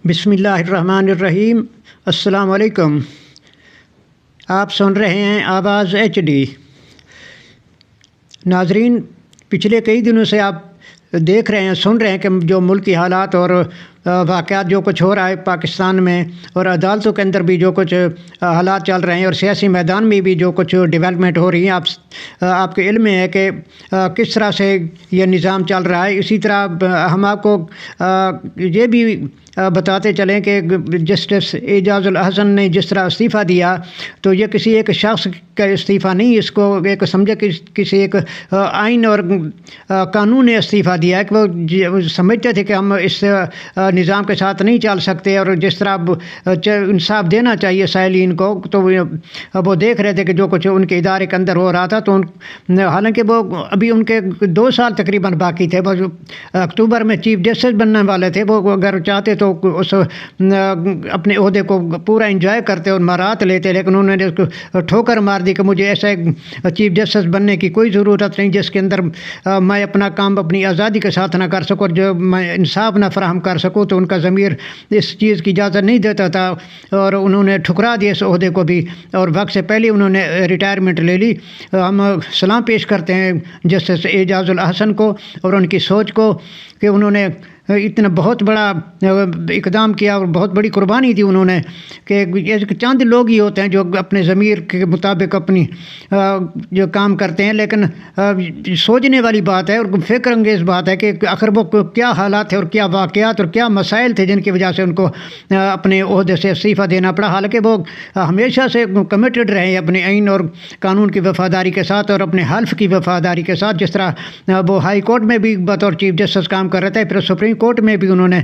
بسم اللہ الرحمن الرحیم۔ السلام علیکم۔ آپ سن رہے ہیں آواز HD۔ ناظرین، پچھلے کئی دنوں سے آپ دیکھ رہے ہیں، سن رہے ہیں کہ جو ملکی حالات اور واقعات جو کچھ ہو رہا ہے پاکستان میں، اور عدالتوں کے اندر بھی جو کچھ حالات چل رہے ہیں، اور سیاسی میدان میں بھی جو کچھ ڈیولپمنٹ ہو رہی ہیں، آپ کے علم میں ہے کہ کس طرح سے یہ نظام چل رہا ہے۔ اسی طرح ہم آپ کو یہ بھی بتاتے چلیں کہ جسٹس اعجاز الاحسن نے جس طرح استعفیٰ دیا، تو یہ کسی ایک شخص کا استعفیٰ نہیں، اس کو ایک سمجھے کہ کسی ایک آئین اور قانون نے استعفیٰ دیا ہے کہ وہ سمجھتے تھے کہ ہم اس نظام کے ساتھ نہیں چل سکتے، اور جس طرح انصاف دینا چاہیے سائلین کو، تو وہ دیکھ رہے تھے کہ جو کچھ ان کے ادارے کے اندر ہو رہا تھا، تو حالانکہ وہ ابھی ان کے 2 سال تقریباً باقی تھے، وہ اکتوبر میں چیف جسٹس بننے والے تھے، وہ اگر چاہتے تو اس اپنے عہدے کو پورا انجوائے کرتے اور مہارت لیتے، لیکن انہوں نے اس کو ٹھوکر مار دی کہ مجھے ایسا ایک چیف جسٹس بننے کی کوئی ضرورت نہیں جس کے اندر میں اپنا کام اپنی آزادی کے ساتھ نہ کر سکوں، اور جو میں انصاف نہ فراہم کر سکوں، تو ان کا ضمیر اس چیز کی اجازت نہیں دیتا تھا، اور انہوں نے ٹھکرا دیا اس عہدے کو بھی، اور وقت سے پہلے انہوں نے ریٹائرمنٹ لے لی۔ ہم سلام پیش کرتے ہیں جسٹس اعجاز الاحسن کو اور ان کی سوچ کو کہ انہوں نے اتنا بہت بڑا اقدام کیا اور بہت بڑی قربانی دی انہوں نے، کہ چند لوگ ہی ہوتے ہیں جو اپنے ضمیر کے مطابق اپنی جو کام کرتے ہیں، لیکن سوچنے والی بات ہے اور فکر انگیز بات ہے کہ آخر وہ کیا حالات تھے اور کیا واقعات اور کیا مسائل تھے جن کی وجہ سے ان کو اپنے عہدے سے استعفیٰ دینا پڑا، حالانکہ وہ ہمیشہ سے کمیٹڈ رہے ہیں اپنے آئین اور قانون کی وفاداری کے ساتھ اور اپنے حلف کی وفاداری کے ساتھ، جس طرح وہ ہائی کورٹ میں بھی بطور چیف جسٹس کام کر رہے تھے، پھر سپریم کورٹ میں بھی انہوں نے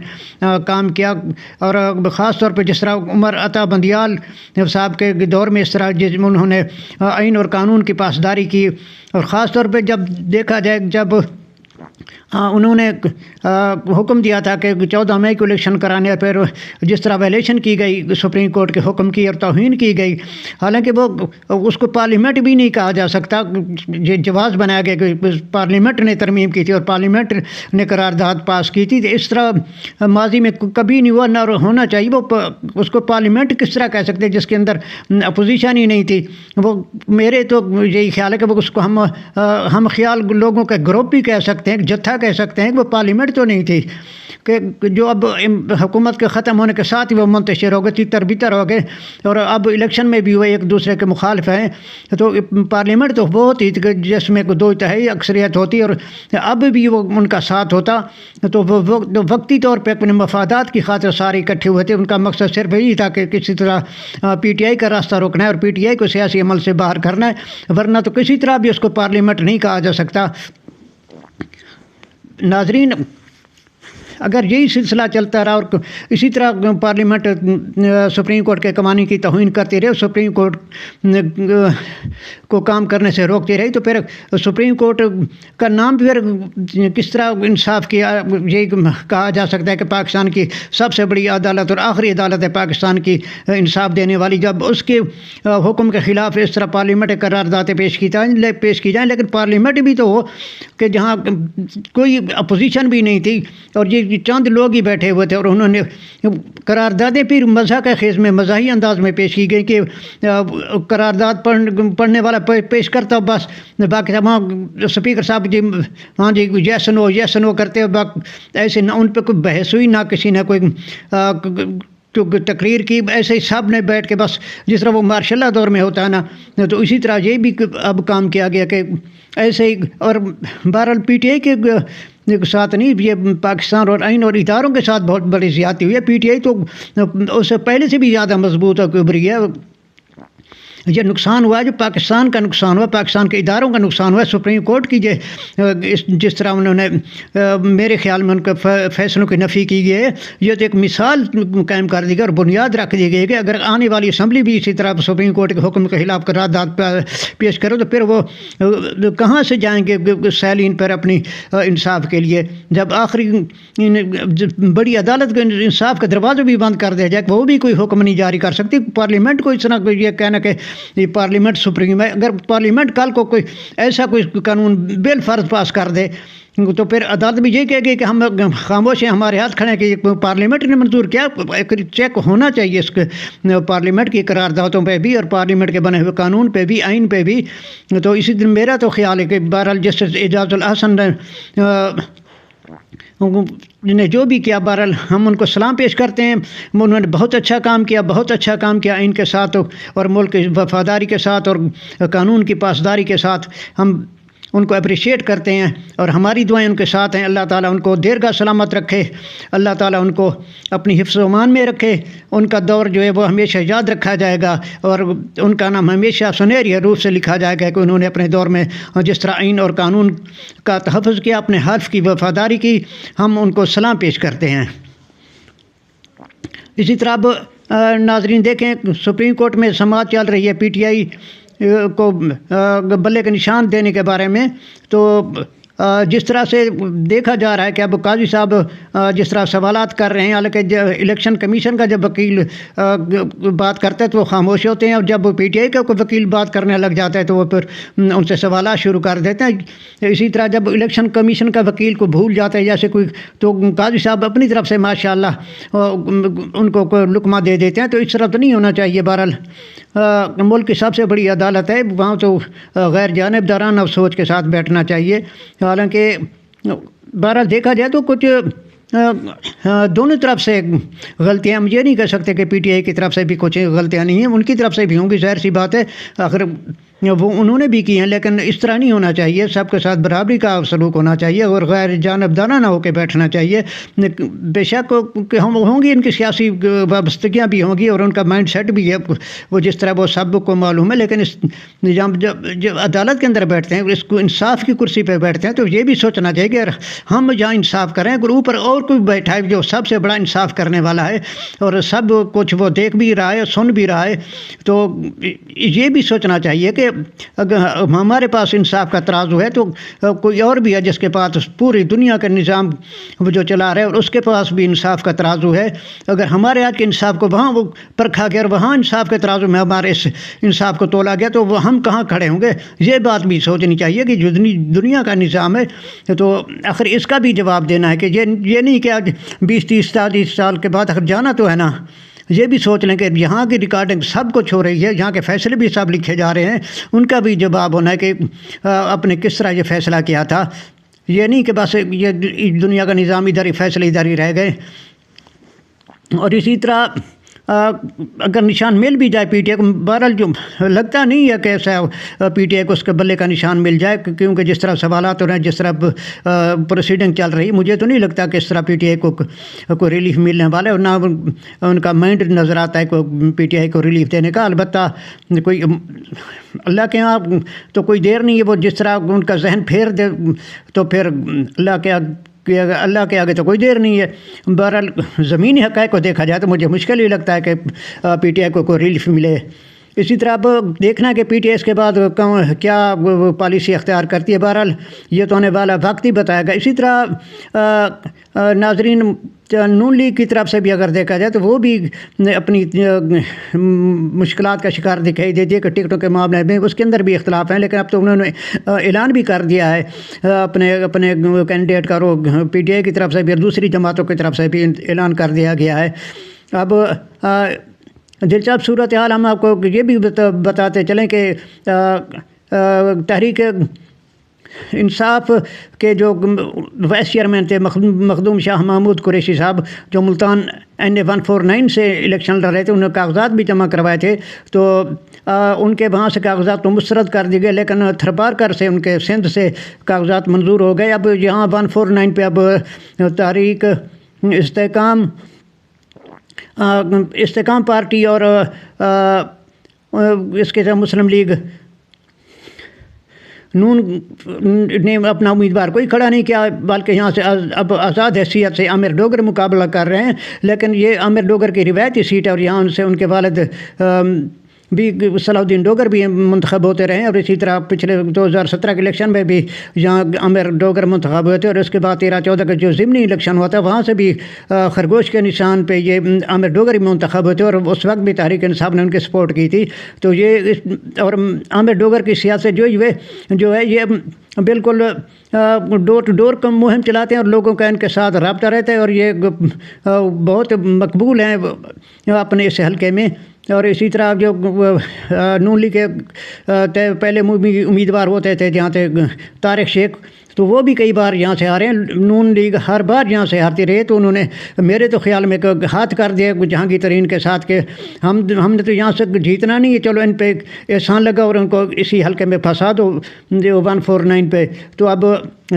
کام کیا، اور خاص طور پہ جس طرح عمر عطا بندیال صاحب کے دور میں اس طرح انہوں نے آئین اور قانون کی پاسداری کی، اور خاص طور پہ جب دیکھا جائے جب انہوں نے حکم دیا تھا کہ 14 مئی کو الیکشن کرانے، پھر جس طرح وائلیشن کی گئی سپریم کورٹ کے حکم کی اور توہین کی گئی، حالانکہ وہ اس کو پارلیمنٹ بھی نہیں کہا جا سکتا، جواز بنایا گیا کہ پارلیمنٹ نے ترمیم کی تھی اور پارلیمنٹ نے قرارداد پاس کی تھی، تو اس طرح ماضی میں کبھی نہیں ہوا، نہ ہونا چاہیے۔ وہ اس کو پارلیمنٹ کس طرح کہہ سکتے جس کے اندر اپوزیشن ہی نہیں تھی؟ وہ میرے تو یہی خیال ہے کہ وہ اس کو ہم خیال لوگوں کا گروپ بھی کہہ سکتے ہیں، جتھا کہہ سکتے ہیں، کہ وہ پارلیمنٹ تو نہیں تھی، کہ جو اب حکومت کے ختم ہونے کے ساتھ ہی وہ منتشر ہو گئے، تیتر بیتر ہو گئے، اور اب الیکشن میں بھی وہ ایک دوسرے کے مخالف ہیں، تو پارلیمنٹ تو وہ ہوتی تھی جس میں 2/3 اکثریت ہوتی، اور اب بھی وہ ان کا ساتھ ہوتا، تو وہ وقتی طور پہ اپنے مفادات کی خاطر سارے اکٹھے ہوئے تھے۔ ان کا مقصد صرف یہی تھا کہ کسی طرح PTI کا راستہ روکنا ہے اور PTI کو سیاسی عمل سے باہر کرنا ہے، ورنہ تو کسی طرح بھی اس کو پارلیمنٹ نہیں کہا جا سکتا۔ ناظرین، اگر یہی سلسلہ چلتا رہا اور اسی طرح پارلیمنٹ سپریم کورٹ کے قوانین کی توہین کرتی رہے، سپریم کورٹ کو کام کرنے سے روکتی رہی، تو پھر سپریم کورٹ کا نام پھر کس طرح انصاف کیا؟ یہی کہا جا سکتا ہے کہ پاکستان کی سب سے بڑی عدالت اور آخری عدالت ہے پاکستان کی انصاف دینے والی، جب اس کے حکم کے خلاف اس طرح پارلیمنٹ قراردادیں پیش کی جائیں، لیکن پارلیمنٹ بھی تو ہو کہ جہاں کوئی اپوزیشن بھی نہیں تھی اور یہ چند لوگ ہی بیٹھے ہوئے تھے، اور انہوں نے قراردادیں پھر مزاح کے خیز میں مزاحی انداز میں پیش کی گئی کہ قرارداد پڑھنے والا پیش کرتا بس، باقی تمام اسپیکر صاحب جی ہاں جی یس نو کرتے، ایسے نہ ان پہ کوئی بحث ہوئی، نہ کسی نے کوئی تقریر کی، ایسے ہی سب نے بیٹھ کے بس جس طرح وہ مارشاء اللہ دور میں ہوتا ہے نا، تو اسی طرح یہ بھی اب کام کیا گیا کہ ایسے ہی، اور بہرحال PTI کے ساتھ نہیں، یہ پاکستان اور آئین اور اداروں کے ساتھ بہت بڑی زیادتی ہوئی ہے۔ PTI تو اس سے پہلے سے بھی زیادہ مضبوط ہو کے ابھری ہے۔ یہ نقصان ہوا ہے جو پاکستان کا نقصان ہوا، پاکستان کے اداروں کا نقصان ہوا، سپریم کورٹ کی جس طرح انہوں نے میرے خیال میں ان کے فیصلوں کی نفی کی گئی ہے، یہ تو ایک مثال قائم کر دی گئی اور بنیاد رکھ دی گئی کہ اگر آنے والی اسمبلی بھی اسی طرح سپریم کورٹ کے حکم کے خلاف قرارداد پیش کرو تو پھر وہ کہاں سے جائیں گے سائلین پر اپنی انصاف کے لیے، جب آخری بڑی عدالت کے انصاف کا دروازہ بھی بند کر دیا جائے، وہ بھی کوئی حکم نہیں جاری کر سکتی۔ پارلیمنٹ کو اس طرح یہ کہنا کہ یہ پارلیمنٹ سپریم ہے، اگر پارلیمنٹ کل کو کوئی ایسا کوئی قانون بل فرض پاس کر دے تو پھر عدالت بھی یہ کہے گی کہ ہم خاموش ہیں، ہمارے ہاتھ کھڑے ہیں کہ پارلیمنٹ نے منظور کیا. چیک ہونا چاہیے اس کے پارلیمنٹ کی قراردادوں پہ بھی اور پارلیمنٹ کے بنے ہوئے قانون پہ بھی، آئین پہ بھی. تو اسی دن میرا تو خیال ہے کہ بہرحال جسٹس اعجاز الاحسن نے جو بھی کیا، بہرحال ہم ان کو سلام پیش کرتے ہیں. انہوں نے بہت اچھا کام کیا، بہت اچھا کام کیا آئین کے ساتھ اور ملک کی وفاداری کے ساتھ اور قانون کی پاسداری کے ساتھ. ہم ان کو اپریشیٹ کرتے ہیں اور ہماری دعائیں ان کے ساتھ ہیں. اللہ تعالیٰ ان کو دیرگاہ سلامت رکھے، اللہ تعالیٰ ان کو اپنی حفظ و امان میں رکھے. ان کا دور جو ہے وہ ہمیشہ یاد رکھا جائے گا اور ان کا نام ہمیشہ سنہری حروف سے لکھا جائے گا کہ انہوں نے اپنے دور میں جس طرح آئین اور قانون کا تحفظ کیا، اپنے حلف کی وفاداری کی. ہم ان کو سلام پیش کرتے ہیں. اسی طرح اب ناظرین دیکھیں، سپریم کورٹ میں سماعت چل رہی ہے پی ٹی آئی کو بلے کے نشان دینے کے بارے میں. تو جس طرح سے دیکھا جا رہا ہے کہ اب قاضی صاحب جس طرح سوالات کر رہے ہیں، حالانکہ الیکشن کمیشن کا جب وکیل بات کرتا ہے تو وہ خاموش ہوتے ہیں، اور جب پی ٹی آئی کا کوئی وکیل بات کرنے لگ جاتا ہے تو وہ پھر ان سے سوالات شروع کر دیتے ہیں. اسی طرح جب الیکشن کمیشن کا وکیل کو بھول جاتا ہے جیسے کوئی، تو قاضی صاحب اپنی طرف سے ماشاءاللہ ان کو کوئی لقمہ دے دیتے ہیں. تو اس طرح تو نہیں ہونا چاہیے. بہرحال ملک کی سب سے بڑی عدالت ہے، وہاں تو غیر جانبدارانہ سوچ کے ساتھ بیٹھنا چاہیے. حالانکہ بہرحال دیکھا جائے تو کچھ دونوں طرف سے غلطیاں، ہم یہ نہیں کہہ سکتے کہ پی ٹی آئی کی طرف سے بھی کچھ غلطیاں نہیں ہیں، ان کی طرف سے بھی ہوں گی، ظاہر سی بات ہے، آخر وہ انہوں نے بھی کی ہیں. لیکن اس طرح نہیں ہونا چاہیے، سب کے ساتھ برابری کا سلوک ہونا چاہیے اور غیر جانبدارانہ ہو کے بیٹھنا چاہیے. بے شک کہ ہم ہوں گی، ان کی سیاسی وابستگیاں بھی ہوں گی اور ان کا مائنڈ سیٹ بھی ہے وہ جس طرح وہ سب کو معلوم ہے. لیکن اس نظام جب عدالت کے اندر بیٹھتے ہیں، اس کو انصاف کی کرسی پہ بیٹھتے ہیں، تو یہ بھی سوچنا چاہیے کہ ہم جہاں انصاف کریں، اگر اوپر اور کوئی بیٹھا ہے جو سب سے بڑا انصاف کرنے والا ہے اور سب کچھ وہ دیکھ بھی رہا ہے، سن بھی رہا ہے، تو یہ بھی سوچنا چاہیے کہ اگر ہمارے پاس انصاف کا ترازو ہے تو کوئی اور بھی ہے جس کے پاس پوری دنیا کا نظام وہ جو چلا رہا ہے اور اس کے پاس بھی انصاف کا ترازو ہے. اگر ہمارے ہاتھ کے انصاف کو وہاں وہ پرکھا گیا اور وہاں انصاف کے ترازو میں ہمارے اس انصاف کو تولا گیا تو وہ ہم کہاں کھڑے ہوں گے. یہ بات بھی سوچنی چاہیے کہ جو دنیا کا نظام ہے تو آخر اس کا بھی جواب دینا ہے کہ یہ نہیں کہ آج 20-30 سال کے بعد آخر جانا تو ہے نا. یہ بھی سوچ لیں کہ یہاں کی ریکارڈنگ سب کچھ ہو رہی ہے، یہاں کے فیصلے بھی سب لکھے جا رہے ہیں، ان کا بھی جواب ہونا ہے کہ آپ نے کس طرح یہ فیصلہ کیا تھا. یہ نہیں کہ بس یہ دنیا کا نظام ادھر ہی فیصلے ادھر ہی رہ گئے. اور اسی طرح اگر نشان مل بھی جائے پی ٹی آئی کو، بہرحال جو لگتا نہیں ہے کہ ایسا پی ٹی آئی کو اس کے بلے کا نشان مل جائے، کیونکہ جس طرح سوالات ہو رہے ہیں، جس طرح پروسیڈنگ چل رہی ہے، مجھے تو نہیں لگتا کہ اس طرح پی ٹی آئی کو کوئی ریلیف ملنے والا ہے، اور نہ ان کا مائنڈ نظر آتا ہے کوئی پی ٹی آئی کو ریلیف دینے کا. البتہ کوئی اللہ کے یہاں تو کوئی دیر نہیں ہے، وہ جس طرح ان کا ذہن پھیر دے تو پھر اللہ کے آگے تو کوئی دیر نہیں ہے. بہرحال زمینی حقائق کو دیکھا جائے تو مجھے مشکل ہی لگتا ہے کہ پی ٹی آئی کو کوئی ریلیف ملے. اسی طرح اب دیکھنا ہے کہ پی ٹی آئی اس کے بعد کیا پالیسی اختیار کرتی ہے. بہرحال یہ تو آنے والا وقت ہی بتائے گا. اسی طرح ناظرین نون لیگ کی طرف سے بھی اگر دیکھا جائے تو وہ بھی اپنی مشکلات کا شکار دکھائی دیتی ہے کہ ٹکٹوں کے معاملے میں اس کے اندر بھی اختلاف ہیں. لیکن اب تو انہوں نے اعلان بھی کر دیا ہے اپنے کینڈیڈیٹ کا، پی ٹی آئی کی طرف سے بھی اور دوسری جماعتوں کی طرف سے بھی اعلان کر دیا گیا ہے. اب دلچسپ صورتحال ہم آپ کو یہ بھی بتاتے چلیں کہ تحریک انصاف کے جو وائس چیئرمین تھے مخدوم شاہ محمود قریشی صاحب، جو ملتان NA-149 سے الیکشن لڑ رہے تھے، انہوں نے کاغذات بھی جمع کروائے تھے، تو ان کے وہاں سے کاغذات تو مسترد کر دی گئے، لیکن تھرپارکر سے ان کے سندھ سے کاغذات منظور ہو گئے. اب یہاں 149 پہ اب تحریک استحکام پارٹی اور اس کے ساتھ مسلم لیگ نون نے اپنا امیدوار کوئی کھڑا نہیں کیا، بلکہ یہاں سے اب آزاد حیثیت سے عامر ڈوگر مقابلہ کر رہے ہیں. لیکن یہ عامر ڈوگر کی روایتی سیٹ ہے اور یہاں ان کے والد بھی صلاح الدین ڈوگر بھی منتخب ہوتے رہے، اور اسی طرح پچھلے 2017 کے الیکشن میں بھی جہاں عامر ڈوگر منتخب ہوئے تھے، اور اس کے بعد 13-14 کا جو ضمنی الیکشن ہوا تھا وہاں سے بھی خرگوش کے نشان پہ یہ عامر ڈوگر ہی منتخب ہوئے تھے، اور اس وقت بھی تحریک انصاف نے ان کی سپورٹ کی تھی۔ تو یہ اور عامر ڈوگر کی سیاست جو ہے یہ بالکل ڈور ٹو ڈور مہم چلاتے ہیں، اور لوگوں کا ان کے ساتھ رابطہ رہتا ہے، اور یہ بہت مقبول ہیں اپنے اس حلقے میں۔ اور اسی طرح جو نون لیگ کے پہلے امیدوار ہوتے تھے جہاں تھے طارق شیخ، تو وہ بھی کئی بار یہاں سے ہارے ہیں۔ نون لیگ ہر بار یہاں سے ہارتی رہی، تو انہوں نے میرے تو خیال میں ہاتھ کر دیا جہانگیر ترین کے ساتھ کہ ہم نے تو یہاں سے جیتنا نہیں ہے، چلو ان پہ احسان لگا اور ان کو اسی حلقے میں پھنسا دو 149 پہ۔ تو اب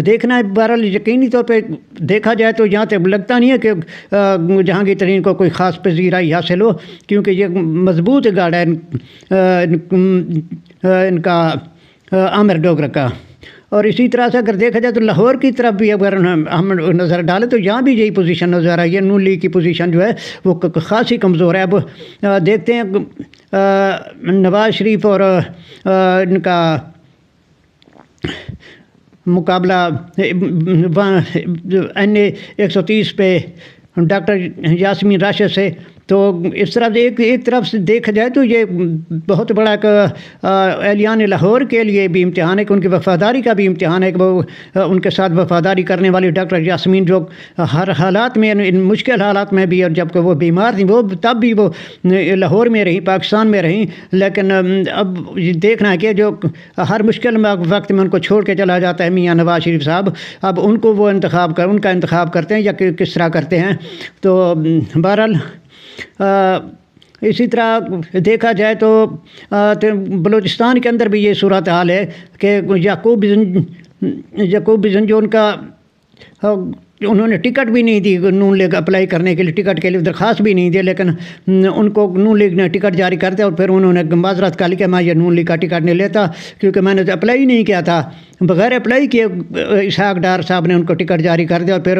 دیکھنا ہے، بہرحال یقینی طور پہ دیکھا جائے تو یہاں تک لگتا نہیں ہے کہ جہانگیر ترین کو کوئی خاص پذیرائی حاصل ہو، کیونکہ یہ مضبوط گاڑ ہے ان کا عامر ڈوگر کا۔ اور اسی طرح سے اگر دیکھا جائے تو لاہور کی طرف بھی اگر ہم نظر ڈالیں تو یہاں بھی یہی پوزیشن نظر آئی ہے، نون لیگ کی پوزیشن جو ہے وہ خاصی کمزور ہے۔ اب دیکھتے ہیں نواز شریف اور ان کا مقابلہ NA 130 پہ ڈاکٹر یاسمین راشد سے، تو اس طرح سے ایک طرف سے دیکھا جائے تو یہ بہت بڑا ایک اہلیان لاہور کے لیے بھی امتحان ہے کہ ان کی وفاداری کا بھی امتحان ہے کہ وہ ان کے ساتھ وفاداری کرنے والی ڈاکٹر یاسمین جو ہر حالات میں ان مشکل حالات میں بھی، اور جب کہ وہ بیمار تھیں وہ تب بھی وہ لاہور میں رہیں، پاکستان میں رہیں، لیکن اب دیکھنا ہے کہ جو ہر مشکل وقت میں ان کو چھوڑ کے چلا جاتا ہے میاں نواز شریف صاحب، اب ان کو وہ ان کا انتخاب کرتے ہیں یا کس طرح کرتے ہیں۔ تو بہرحال اسی طرح دیکھا جائے تو بلوچستان کے اندر بھی یہ صورتحال ہے کہ یعقوب بزن جو ان کا انہوں نے ٹکٹ بھی نہیں دی نون لیگ اپلائی کرنے کے لیے، ٹکٹ کے لیے درخواست بھی نہیں دی، لیکن ان کو نون لیگ نے ٹکٹ جاری کر دیا، اور پھر انہوں نے معذرت کا لی کہ میں یہ نون لیگ کا ٹکٹ نہیں لیتا کیونکہ میں نے تو اپلائی نہیں کیا تھا۔ بغیر اپلائی کیے اسحاق ڈار صاحب نے ان کو ٹکٹ جاری کر دیا، اور پھر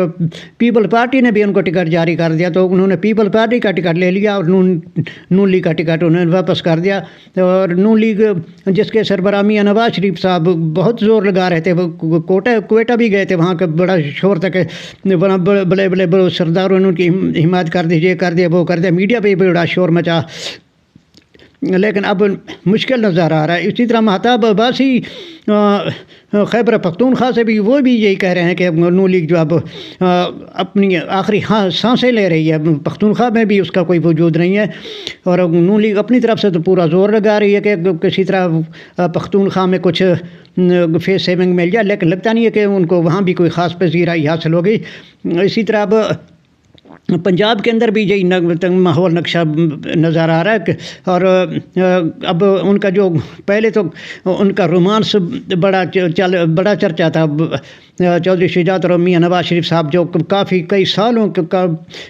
پیپل پارٹی نے بھی ان کو ٹکٹ جاری کر دیا، تو انہوں نے پیپل پارٹی کا ٹکٹ لے لیا اور نون لیگ کا ٹکٹ انہوں نے واپس کر دیا۔ اور نون لیگ جس کے سربراہ میاں نواز شریف صاحب بہت زور لگا رہے تھے، وہ کوئٹہ بھی گئے تھے، وہاں کا بڑا شور تھا کہ بڑے سرداروں نے ان کی حمایت کر دی، یہ کر دیا وہ کر دیا، میڈیا پہ بھی بڑا شور مچا، لیکن اب مشکل نظر آ رہا ہے۔ اسی طرح مہتاب عباسی خیبر پختونخوا سے بھی وہ بھی یہی کہہ رہے ہیں کہ نون لیگ جو اب اپنی آخری سانسیں لے رہی ہے، پختونخوا میں بھی اس کا کوئی وجود نہیں ہے، اور نون لیگ اپنی طرف سے تو پورا زور لگا رہی ہے کہ کسی طرح پختونخوا میں کچھ فیس سیونگ مل جائے، لیکن لگتا نہیں ہے کہ ان کو وہاں بھی کوئی خاص پذیرائی حاصل ہوگی۔ اسی طرح اب پنجاب کے اندر بھی یہی ماحول نقشہ نظر آ رہا ہے، اور اب ان کا جو پہلے تو ان کا رومانس بڑا چرچا تھا، چودھری شجاعت اور میاں نواز شریف صاحب جو کافی کئی سالوں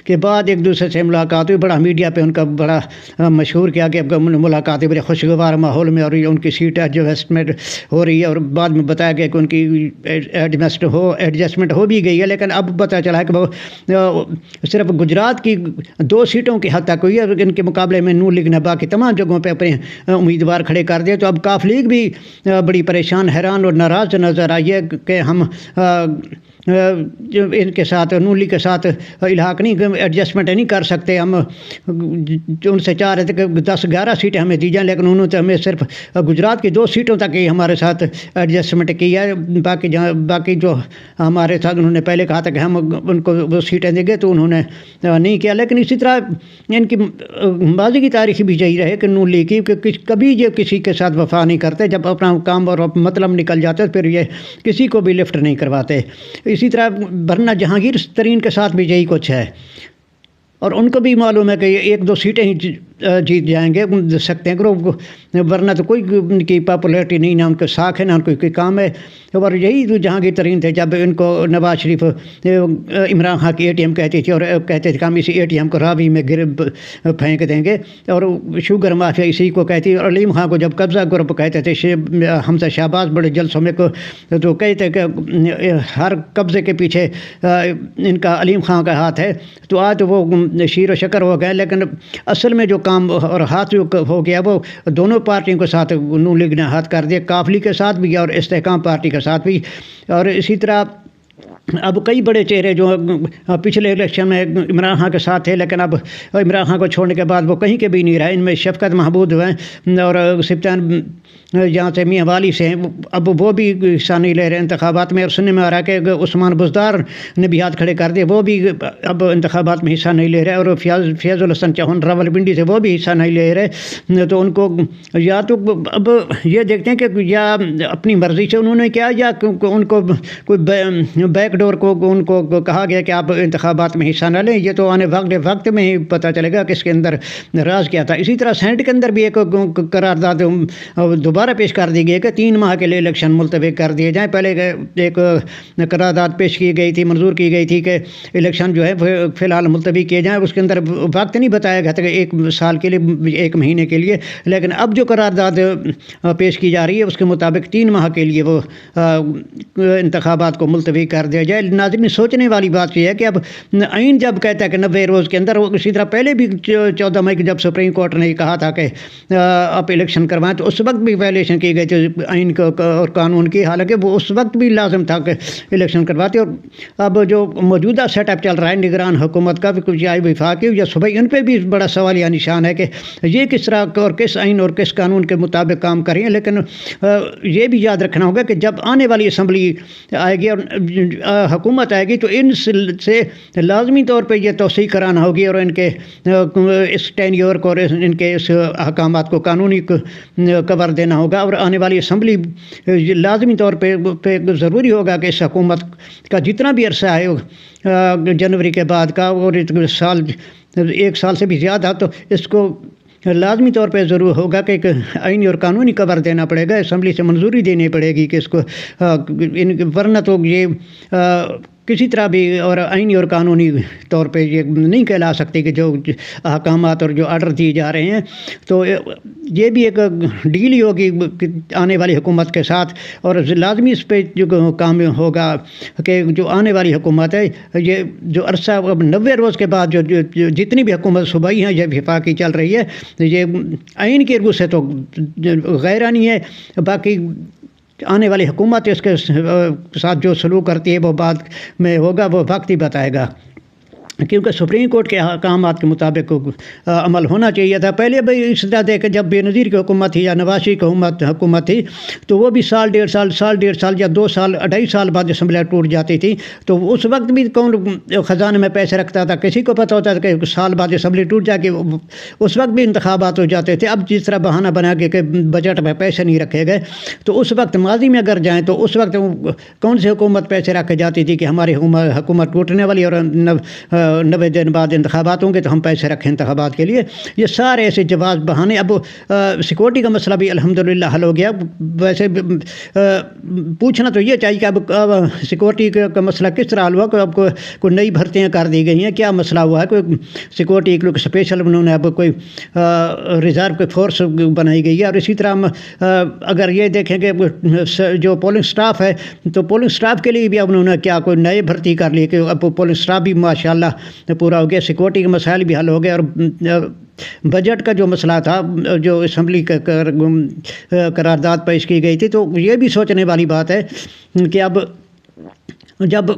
کے بعد ایک دوسرے سے ملاقات ہوئی، بڑا میڈیا پہ ان کا بڑا مشہور کیا کہ ملاقاتیں بڑے خوشگوار ماحول میں، اور ان کی سیٹ ایڈجسٹمنٹ ہو رہی ہے، اور بعد میں بتایا گیا کہ ان کی ایڈجسٹمنٹ ہو بھی گئی ہے، لیکن اب پتہ چلا ہے کہ وہ صرف گجرات کی 2 سیٹوں کی حد تک ہوئی ہے، ان کے مقابلے میں نون لیگ نے باقی تمام جگہوں پہ اپنے امیدوار کھڑے کر دیے۔ تو اب کاف لیگ بھی بڑی پریشان، حیران اور ناراض نظر آئی ہے کہ ہم ان کے ساتھ نون لیگ کے ساتھ الحاق نہیں، ایڈجسٹمنٹ نہیں کر سکتے، ہم جو ان سے چاہ رہے تھے کہ 10-11 سیٹیں ہمیں دی جائیں، لیکن انہوں نے ہمیں صرف گجرات کی 2 سیٹوں تک ہی ہمارے ساتھ ایڈجسٹمنٹ کی ہے، باقی جو ہمارے ساتھ انہوں نے پہلے کہا تھا کہ ہم ان کو وہ سیٹیں دیں گے تو انہوں نے نہیں کیا۔ لیکن اسی طرح ان کی ماضی کی تاریخ بھی یہی رہے کہ نون لیگ کی کہ کبھی یہ کسی کے ساتھ وفا نہیں کرتے، جب اپنا کام اور مطلب نکل جاتے پھر یہ کسی کو بھی لفٹ نہیں کرواتے۔ اسی طرح ورنہ جہانگیر ترین کے ساتھ بھی یہی کچھ ہے، اور ان کو بھی معلوم ہے کہ 1-2 سیٹیں ہی جیت جائیں گے سکتے ہیں، ورنہ تو کوئی ان کی پاپولیرٹی نہیں، نہ ان کے ساکھ ہے نہ ان کو کوئی کام ہے۔ اور یہی جہانگیر ترین تھے جب ان کو نواز شریف عمران خان کی ATM کہتی تھی، اور کہتے تھے کہ ہم اسی ATM کو راوی میں پھینک دیں گے، اور شوگر مافیا اسی کو کہتی، اور علیم خان کو جب قبضہ گروپ کہتے تھے، حمزہ شہباز بڑے جلسوں میں تو کہتے کہ ہر قبضے کے پیچھے ان کا علیم خان کا ہاتھ ہے۔ تو آج وہ شیر و شکر ہو گئے، لیکن اصل میں جو کام اور ہاتھ جو ہو گیا وہ دونوں پارٹیوں کے ساتھ نون لیگ نے ہاتھ کر دیا، کافلی کے ساتھ بھی اور استحکام پارٹی کے ساتھ بھی۔ اور اسی طرح اب کئی بڑے چہرے جو پچھلے الیکشن میں عمران خان کے ساتھ تھے، لیکن اب عمران خان کو چھوڑنے کے بعد وہ کہیں کے بھی نہیں رہے۔ ان میں شفقت محمود ہیں اور سبطان جہاں سے میاں والی سے ہیں، اب وہ بھی حصہ نہیں لے رہے انتخابات میں۔ اور سننے میں آ رہا ہے کہ عثمان بزدار نے بھی ہاتھ کھڑے کر دیے، وہ بھی اب انتخابات میں حصہ نہیں لے رہے۔ اور فیاض الحسن چوہان راولپنڈی سے وہ بھی حصہ نہیں لے رہے۔ تو ان کو یا تو اب یہ دیکھتے ہیں کہ یا اپنی مرضی سے انہوں نے کیا، یا ان کو کوئی بیک ڈور کو ان کو کہا گیا کہ آپ انتخابات میں حصہ نہ لیں۔ یہ تو آنے وقت میں ہی پتہ چلے گا کہ اس کے اندر راز کیا تھا۔ اسی طرح سینٹ کے اندر بھی ایک قرارداد دوبارہ پیش کر دی گئی کہ 3 ماہ کے لیے الیکشن ملتوی کر دیے جائیں۔ پہلے ایک قرارداد پیش کی گئی تھی، منظور کی گئی تھی کہ الیکشن جو ہے فی الحال ملتوی کیے جائیں، اس کے اندر وقت نہیں بتایا گیا تھا کہ 1 سال کے لیے، 1 مہینے کے لیے۔ لیکن اب جو قرارداد پیش کی جا رہی ہے اس کے مطابق 3 ماہ کے لیے وہ انتخابات کو ملتوی کر دیا جائے۔ ناظرین، سوچنے والی بات یہ ہے کہ اب آئین جب کہتا ہے کہ 90 روز کے اندر، اسی طرح پہلے بھی 14 مئی کو جب سپریم کورٹ نے کہا تھا کہ آپ الیکشن کروائیں، تو اس وقت بھی وائلیشن کی گئی تھی آئین اور قانون کی، حالانکہ وہ اس وقت بھی لازم تھا کہ الیکشن کرواتے۔ اور اب جو موجودہ سیٹ اپ چل رہا ہے نگران حکومت کا، چاہے وفاقی یا صوبائی، ان پہ بھی بڑا سوالیہ نشان ہے کہ یہ کس طرح اور کس آئین اور کس قانون کے مطابق کام کریں۔ لیکن یہ بھی یاد رکھنا ہوگا کہ جب آنے والی اسمبلی آئے گی اور حکومت آئے گی تو ان سے لازمی طور پہ یہ توسیع کرانا ہوگی اور ان کے اس ٹینیور کو اور ان کے اس احکامات کو قانونی کور دینا ہوگا۔ اور آنے والی اسمبلی لازمی طور پہ ضروری ہوگا کہ اس حکومت کا جتنا بھی عرصہ ہے جنوری کے بعد کا، اور 1 سال سے بھی زیادہ، تو اس کو لازمی طور پہ ضرور ہوگا کہ ایک آئینی اور قانونی کور دینا پڑے گا، اسمبلی سے منظوری دینی پڑے گی کہ اس کو، ورنہ تو یہ کسی طرح بھی اور آئینی اور قانونی طور پہ یہ نہیں کہلا سکتے کہ جو احکامات اور جو آرڈر دیے جا رہے ہیں۔ تو یہ بھی ایک ڈیل ہی ہوگی آنے والی حکومت کے ساتھ، اور لازمی اس پہ جو کام ہوگا کہ جو آنے والی حکومت ہے، یہ جو عرصہ اب 90 روز کے بعد جو جتنی بھی حکومت صوبائی ہیں یا وفاقی چل رہی ہے، یہ آئین کے رگو سے تو غیرانی ہے، باقی آنے والی حکومت اس کے ساتھ جو سلوک کرتی ہے وہ بعد میں ہوگا، وہ وقت ہی بتائے گا، کیونکہ سپریم کورٹ کے احکامات کے مطابق عمل ہونا چاہیے تھا۔ پہلے بھی اس طرح دیکھیں جب بے نظیر کی حکومت تھی یا نواز شریف کی حکومت تھی، تو وہ بھی سال ڈیڑھ سال یا 2 سال 2.5 سال بعد اسمبلیاں ٹوٹ جاتی تھی۔ تو اس وقت بھی کون خزانے میں پیسے رکھتا تھا؟ کسی کو پتہ ہوتا تھا کہ سال بعد اسمبلی ٹوٹ جائے گی، اس وقت بھی انتخابات ہو جاتے تھے۔ اب جس طرح بہانہ بنا کے کہ بجٹ میں پیسے نہیں رکھے گئے، تو اس وقت ماضی میں اگر جائیں تو اس وقت کون سی حکومت پیسے رکھ کے جاتی تھی کہ ہماری حکومت ٹوٹنے والی اور 90 دن بعد انتخابات ہوں گے تو ہم پیسے رکھیں انتخابات کے لیے؟ یہ سارے ایسے جواز بہانے۔ اب سیکورٹی کا مسئلہ بھی الحمدللہ حل ہو گیا۔ ویسے پوچھنا تو یہ چاہیے کہ اب سیکورٹی کا مسئلہ کس طرح حل ہوا؟ اب کوئی نئی بھرتیاں کر دی گئی ہیں، کیا مسئلہ ہوا ہے؟ کوئی سیکورٹی ایک لوگ اسپیشل انہوں نے اب کوئی ریزرو کی فورس بنائی گئی ہے۔ اور اسی طرح اگر یہ دیکھیں کہ جو پولنگ سٹاف ہے، تو پولنگ سٹاف کے لیے بھی اب انہوں نے کیا کوئی نئے بھرتی کر لی کہ اب پولنگ سٹاف بھی ماشاءاللہ پورا ہو گیا، سیکورٹی کے مسائل بھی حل ہو گئے، اور بجٹ کا جو مسئلہ تھا جو اسمبلی کا قرارداد پیش کی گئی تھی، تو یہ بھی سوچنے والی بات ہے کہ اب جب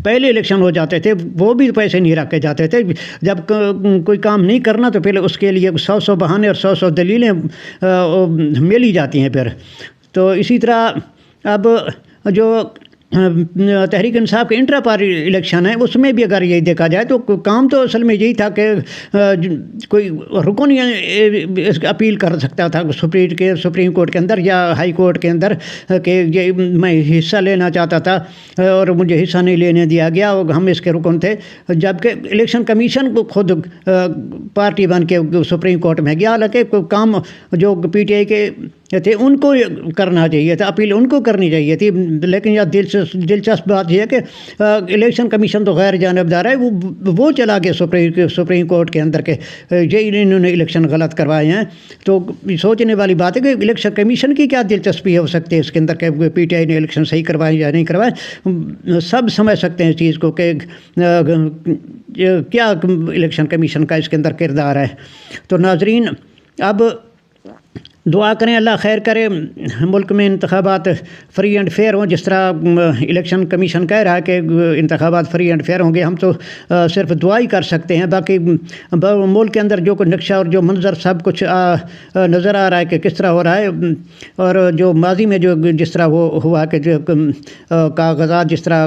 پہلے الیکشن ہو جاتے تھے وہ بھی پیسے نہیں رکھے جاتے تھے، جب کوئی کام نہیں کرنا تو پھر اس کے لیے 100 بہانے اور 100 دلیلیں مل ہی جاتی ہیں پھر۔ تو اسی طرح اب جو تحریک انصاف کے انٹرا پارٹی الیکشن ہے، اس میں بھی اگر یہی دیکھا جائے تو کام تو اصل میں یہی تھا کہ کوئی رکن اپیل کر سکتا تھا سپریم کورٹ کے اندر یا ہائی کورٹ کے اندر کہ یہ میں حصہ لینا چاہتا تھا اور مجھے حصہ نہیں لینے دیا گیا، اور ہم اس کے رکن تھے، جبکہ الیکشن کمیشن کو خود پارٹی بن کے سپریم کورٹ میں گیا، حالانکہ کام جو پی ٹی آئی کے تھے ان کو کرنا چاہیے تھا، اپیل ان کو کرنی چاہیے تھی، لیکن یہ دلچسپ بات یہ ہے کہ الیکشن کمیشن تو غیر جانبدار ہے، وہ چلا گیا سپریم کورٹ کے اندر کہ یہ انہوں نے الیکشن غلط کروائے ہیں۔ تو سوچنے والی بات ہے کہ الیکشن کمیشن کی کیا دلچسپی ہو سکتی ہے اس کے اندر کہ پی ٹی آئی نے الیکشن صحیح کروائے یا نہیں کروائے۔ سب سمجھ سکتے ہیں اس چیز کو کہ کیا الیکشن کمیشن کا اس کے اندر کردار ہے۔ تو ناظرین، اب دعا کریں اللہ خیر کرے، ملک میں انتخابات فری اینڈ فیئر ہوں، جس طرح الیکشن کمیشن کہہ رہا ہے کہ انتخابات فری اینڈ فیئر ہوں گے۔ ہم تو صرف دعا ہی کر سکتے ہیں، باقی ملک کے اندر جو کچھ نقشہ اور جو منظر سب کچھ نظر آ رہا ہے کہ کس طرح ہو رہا ہے، اور جو ماضی میں جس طرح وہ ہوا کہ جو کاغذات جس طرح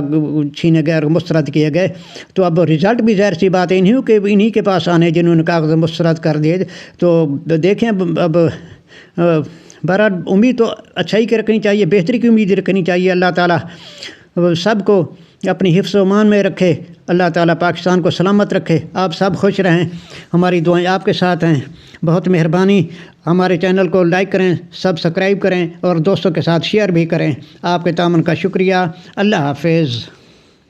چھینے گئے اور مسترد کیے گئے، تو اب رزلٹ بھی ظاہر سی بات ہے انہی کے پاس آنے جنہوں نے کاغذ مسترد کر دیے۔ تو دیکھیں اب بہرحال امید تو اچھائی کی رکھنی چاہیے، بہتری کی امید رکھنی چاہیے۔ اللہ تعالیٰ سب کو اپنی حفظ و امان میں رکھے، اللہ تعالیٰ پاکستان کو سلامت رکھے، آپ سب خوش رہیں، ہماری دعائیں آپ کے ساتھ ہیں۔ بہت مہربانی، ہمارے چینل کو لائک کریں، سبسکرائب کریں اور دوستوں کے ساتھ شیئر بھی کریں۔ آپ کے تعاون کا شکریہ۔ اللہ حافظ۔